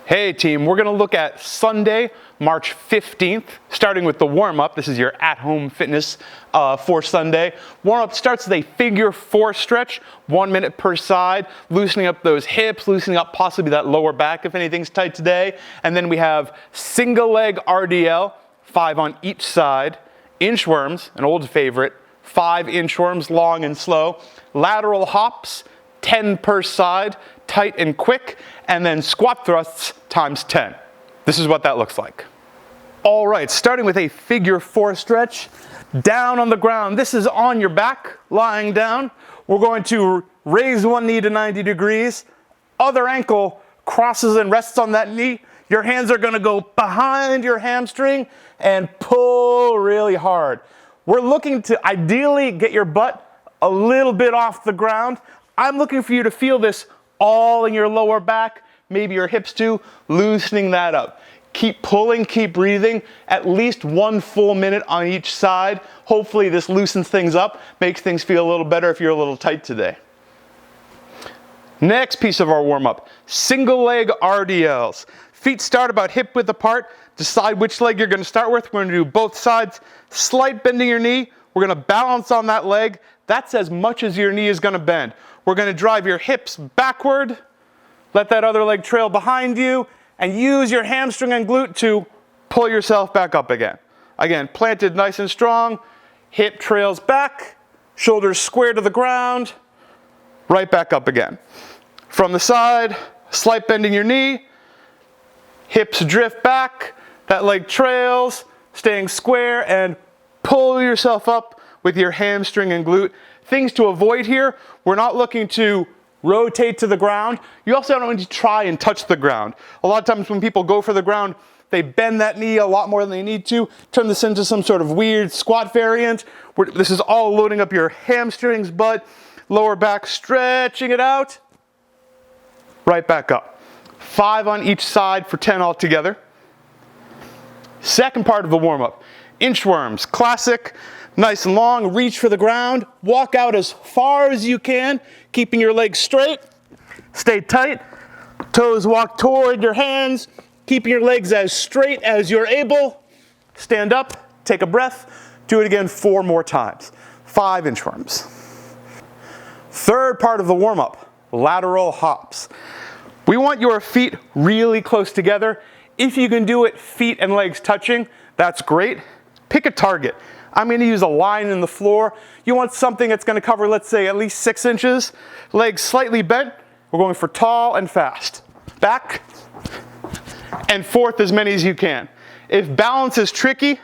Hey team, we're going to look at Sunday, March 15th, starting with the warm-up. This is your at-home fitness for Sunday. Warm-up starts with a figure 4 stretch, 1 minute per side, loosening up those hips, loosening up possibly that lower back if anything's tight today. And then we have single leg RDL, 5 on each side, inchworms, an old favorite, 5 inchworms, long and slow, lateral hops, 10 per side, tight and quick, and then squat thrusts times 10. This is what that looks like. All right, starting with a figure 4 stretch, down on the ground. This is on your back, lying down. We're going to raise one knee to 90 degrees. Other ankle crosses and rests on that knee. Your hands are gonna go behind your hamstring and pull really hard. We're looking to ideally get your butt a little bit off the ground. I'm looking for you to feel this all in your lower back, maybe your hips too, loosening that up. Keep pulling, keep breathing, at least 1 full minute on each side. Hopefully this loosens things up, makes things feel a little better if you're a little tight today. Next piece of our warm-up, single leg RDLs. Feet start about hip width apart. Decide which leg you're gonna start with. We're gonna do both sides. Slight bending your knee. We're gonna balance on that leg. That's as much as your knee is gonna bend. We're gonna drive your hips backward, let that other leg trail behind you, and use your hamstring and glute to pull yourself back up again. Again, planted nice and strong, hip trails back, shoulders square to the ground, right back up again. From the side, slight bending your knee, hips drift back, that leg trails, staying square, and pull yourself up with your hamstring and glute. Things to avoid here, we're not looking to rotate to the ground. You also don't need to try and touch the ground. A lot of times when people go for the ground, they bend that knee a lot more than they need to, turn this into some sort of weird squat variant. This is all loading up your hamstrings, butt, lower back, stretching it out, right back up. 5 on each side for 10 altogether. Second part of the warm-up, inchworms, classic. Nice and long, reach for the ground, walk out as far as you can, keeping your legs straight, stay tight, toes walk toward your hands, keeping your legs as straight as you're able, stand up, take a breath, do it again 4 more times, 5 inchworms. Third part of the warm-up, lateral hops. We want your feet really close together. If you can do it feet and legs touching, that's great. Pick a target. I'm going to use a line in the floor. You want something that's going to cover, let's say, at least 6 inches. Legs slightly bent. We're going for tall and fast. Back and forth as many as you can. If balance is tricky,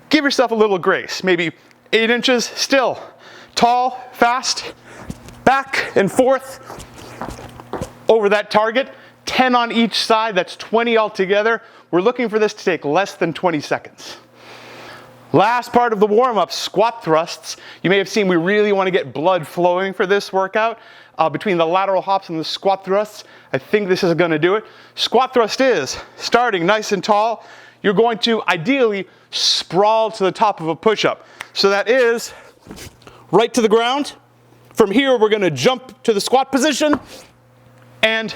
give yourself a little grace. Maybe 8 inches still. Tall, fast, back and forth over that target. 10 on each side, that's 20 altogether. We're looking for this to take less than 20 seconds. Last part of the warm-up, squat thrusts. You may have seen we really want to get blood flowing for this workout. Between the lateral hops and the squat thrusts, I think this is going to do it. Squat thrust is starting nice and tall. You're going to ideally sprawl to the top of a push-up. So that is right to the ground. From here, we're going to jump to the squat position and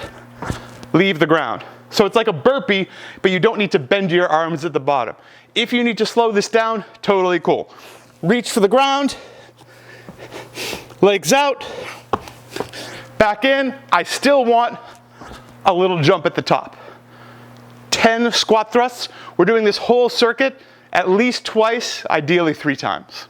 leave the ground. So it's like a burpee, but you don't need to bend your arms at the bottom. If you need to slow this down, totally cool. Reach for the ground, legs out, back in. I still want a little jump at the top. 10 squat thrusts. We're doing this whole circuit at least twice, ideally 3 times.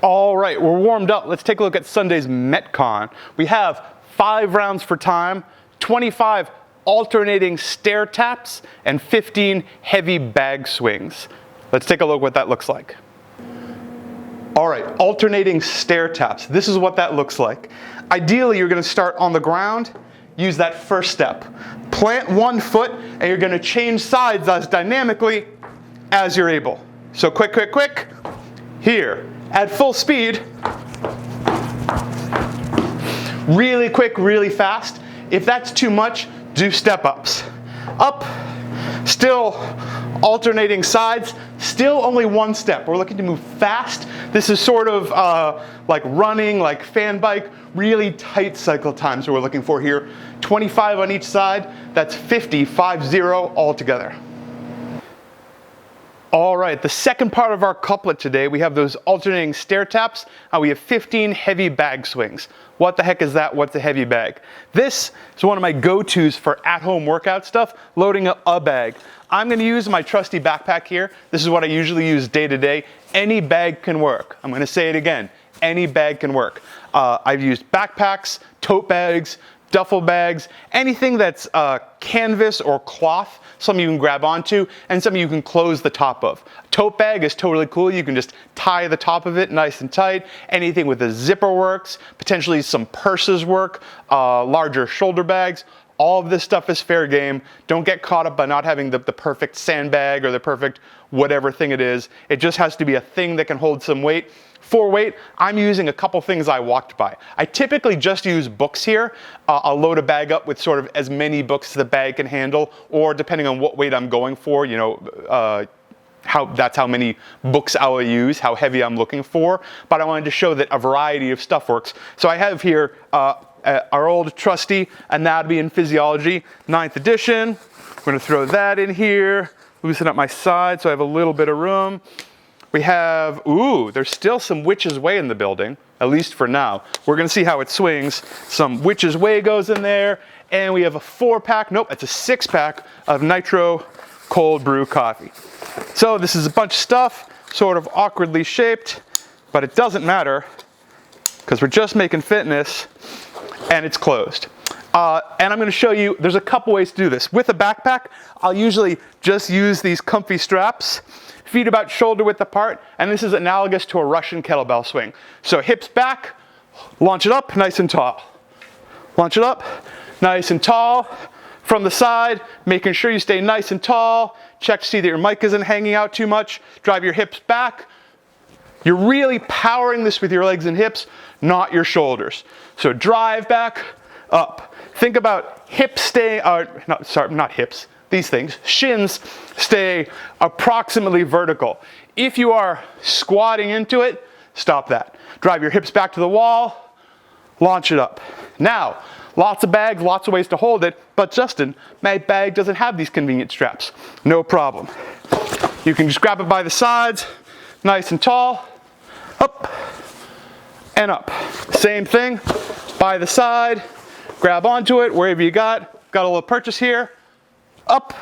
All right, we're warmed up. Let's take a look at Sunday's Metcon. We have 5 rounds for time, 25 alternating stair taps, and 15 heavy bag swings. Let's take a look what that looks like. All right, alternating stair taps. This is what that looks like. Ideally, you're gonna start on the ground, use that first step. Plant 1 foot, and you're gonna change sides as dynamically as you're able. So quick, quick, quick. Here, at full speed. Really quick, really fast. If that's too much, do step-ups. Up, still alternating sides. Still only one step. We're looking to move fast. This is sort of like running, like fan bike, really tight cycle times that we're looking for here. 25 on each side, that's 50, 50 altogether. All right, the second part of our couplet today, we have those alternating stair taps. We have 15 heavy bag swings. What the heck is that? What's a heavy bag? This is one of my go-tos for at-home workout stuff, loading a bag. I'm gonna use my trusty backpack here. This is what I usually use day to day. Any bag can work. I'm gonna say it again. Any bag can work. I've used backpacks, tote bags, duffel bags, anything that's canvas or cloth. Some you can grab onto and some you can close the top of. A tote bag is totally cool. You can just tie the top of it nice and tight. Anything with a zipper works. Potentially some purses work, larger shoulder bags. All of this stuff is fair game. Don't get caught up by not having the perfect sandbag or the perfect whatever thing it is. It just has to be a thing that can hold some weight. For weight, I'm using a couple things I walked by. I typically just use books here. I'll load a bag up with sort of as many books as the bag can handle, or depending on what weight I'm going for, you know, that's how many books I will use, how heavy I'm looking for. But I wanted to show that a variety of stuff works. So I have here our old trusty Anatomy and Physiology, 9th edition. I'm gonna throw that in here, loosen up my side so I have a little bit of room. We have, ooh, there's still some Witch's Way in the building, at least for now. We're gonna see how it swings. Some Witch's Way goes in there, and we have a 4-pack, nope, it's a 6-pack of Nitro cold brew coffee. So this is a bunch of stuff, sort of awkwardly shaped, but it doesn't matter, because we're just making fitness, and it's closed. And I'm gonna show you, there's a couple ways to do this. With a backpack, I'll usually just use these comfy straps, feet about shoulder width apart, and this is analogous to a Russian kettlebell swing. So hips back, launch it up, nice and tall. Launch it up, nice and tall. From the side, making sure you stay nice and tall. Check to see that your mic isn't hanging out too much. Drive your hips back. You're really powering this with your legs and hips, not your shoulders. So drive back, up. Think about hips staying, not hips, these things, shins stay approximately vertical. If you are squatting into it, stop that. Drive your hips back to the wall, launch it up. Now, lots of bags, lots of ways to hold it, but Justin, my bag doesn't have these convenient straps. No problem. You can just grab it by the sides, nice and tall, up and up. Same thing, by the side, grab onto it, wherever you got a little purchase here, up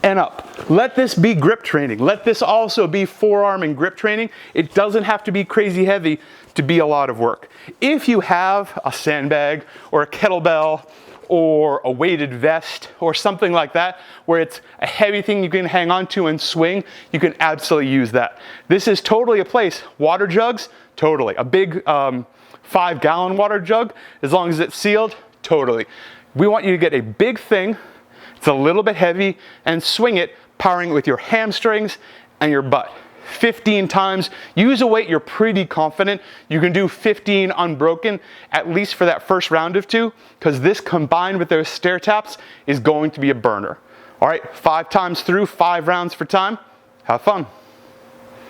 and up. Let this be grip training. Let this also be forearm and grip training. It doesn't have to be crazy heavy to be a lot of work. If you have a sandbag or a kettlebell or a weighted vest or something like that, where it's a heavy thing you can hang on to and swing, you can absolutely use that. This is totally a place. Water jugs, totally. A big 5-gallon water jug, as long as it's sealed, totally. We want you to get a big thing, it's a little bit heavy, and swing it, powering it with your hamstrings and your butt. 15 times. Use a weight you're pretty confident you can do 15 unbroken, at least for that first round of 2, because this combined with those stair taps is going to be a burner. All right, 5 times through, 5 rounds for time. Have fun.